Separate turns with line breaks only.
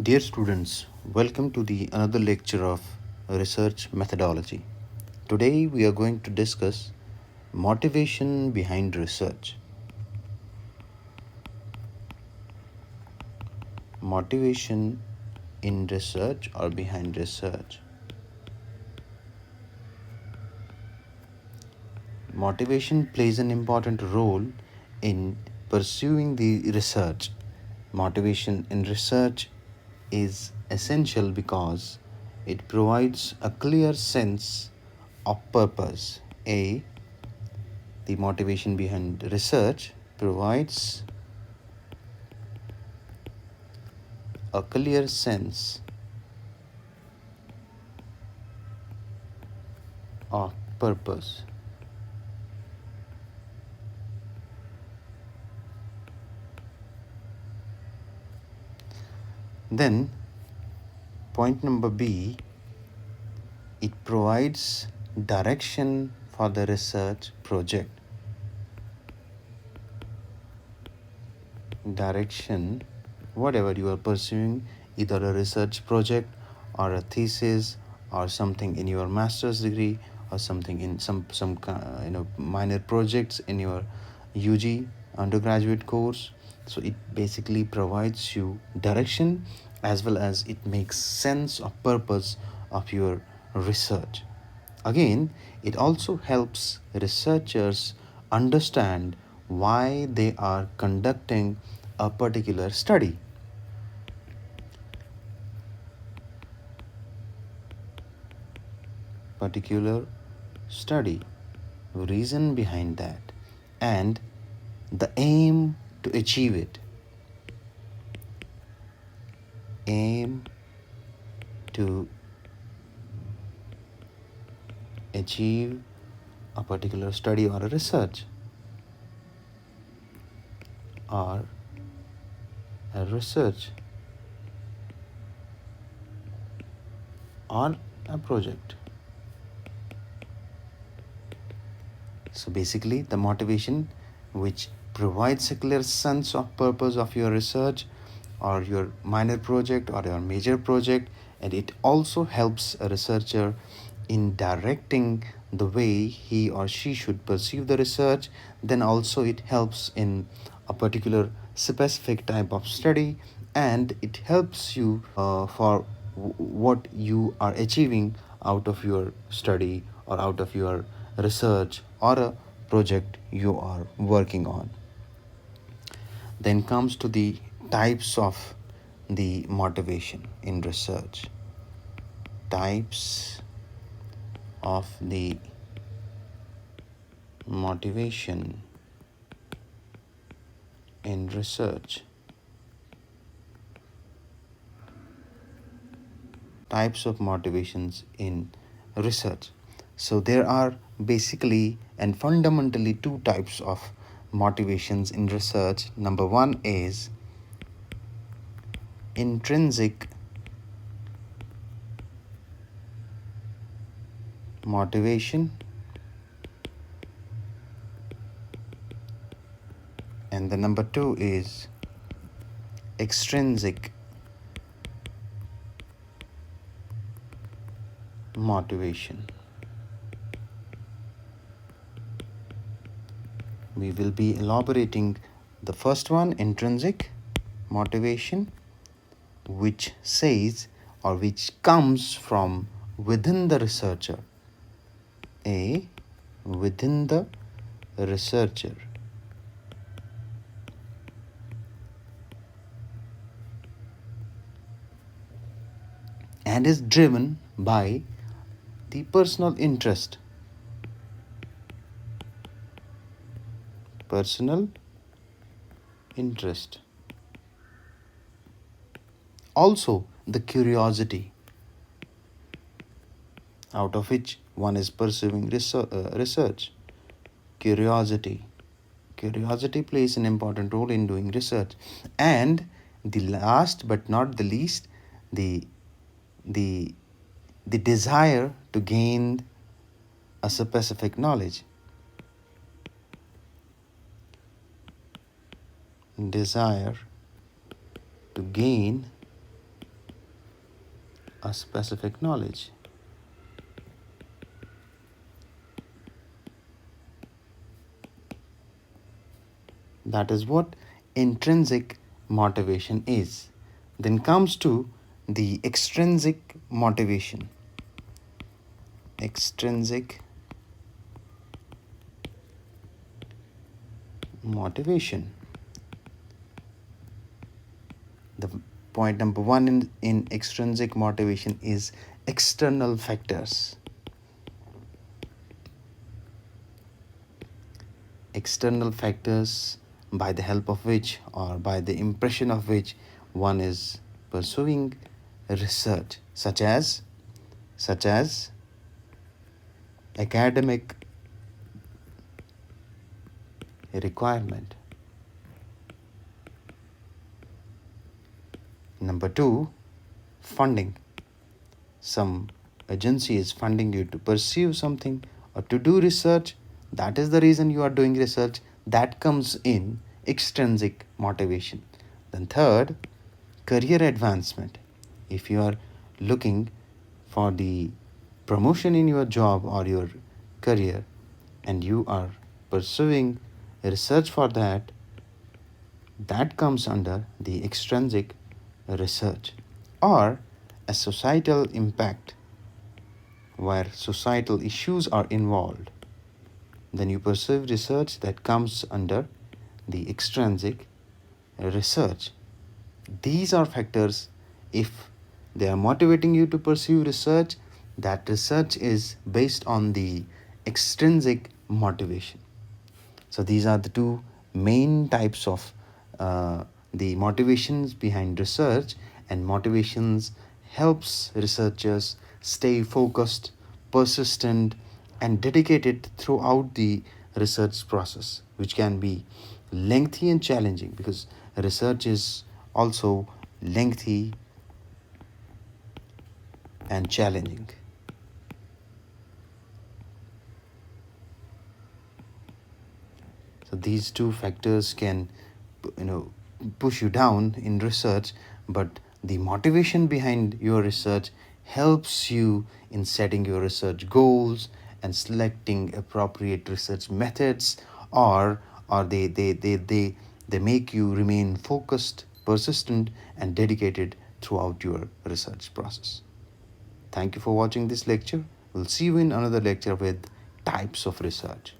Dear students, welcome to the another lecture of research methodology. Today we are going to discuss motivation behind research. Motivation in research or behind research. Motivation plays an important role in pursuing the research. Motivation in research is essential because it provides a clear sense of purpose. The motivation behind research provides a clear sense of purpose. Then, point number B, it provides direction for the research project. Direction, whatever you are pursuing, either a research project or a thesis or something in your master's degree or something in some minor projects in your UG undergraduate course. So it basically provides you direction as well as it makes sense of purpose of your research. Again, it also helps researchers understand why they are conducting a particular study. Reason behind that, and the aim to achieve it. Aim to achieve a particular study or a research or a research or a project. So basically, the motivation which provides a clear sense of purpose of your research or your minor project or your major project, and it also helps a researcher in directing the way he or she should perceive the research. Then also it helps in a particular specific type of study, and it helps you for what you are achieving out of your study or out of your research or a project you are working on. Then comes to the types of the motivation in research. Types of the motivation in research. Types of motivations in research. So there are basically and fundamentally two types of motivations in research. Number one is intrinsic motivation, and the number two is extrinsic motivation. We will be elaborating the first one, intrinsic motivation, which says or which comes from within the researcher. Within the researcher. And is driven by the personal interest. Personal interest. Also, the curiosity out of which one is pursuing research. Curiosity. Curiosity plays an important role in doing research. And the last but not the least, the desire to gain a specific knowledge. Desire to gain a specific knowledge. That is what intrinsic motivation is. Then comes to the extrinsic motivation. Extrinsic motivation. The point number one in extrinsic motivation is external factors. External factors by the help of which, or by the impression of which, one is pursuing research, such as academic requirement. Number two, funding. Some agency is funding you to pursue something or to do research. That is the reason you are doing research. That comes in extrinsic motivation. Then third, career advancement. If you are looking for the promotion in your job or your career and you are pursuing research for that, that comes under the extrinsic research. Or a societal impact, where societal issues are involved, then you pursue research, that comes under the extrinsic research. These are factors. If they are motivating you to pursue research, that research is based on the extrinsic motivation. So these are the two main types of the motivations behind research, and motivations helps researchers stay focused, persistent, and dedicated throughout the research process, which can be lengthy and challenging, because research is also lengthy and challenging. So these two factors can, push you down in research, but the motivation behind your research helps you in setting your research goals and selecting appropriate research methods, or they make you remain focused, persistent, and dedicated throughout your research process. Thank you for watching this lecture. We'll see you in another lecture with types of research.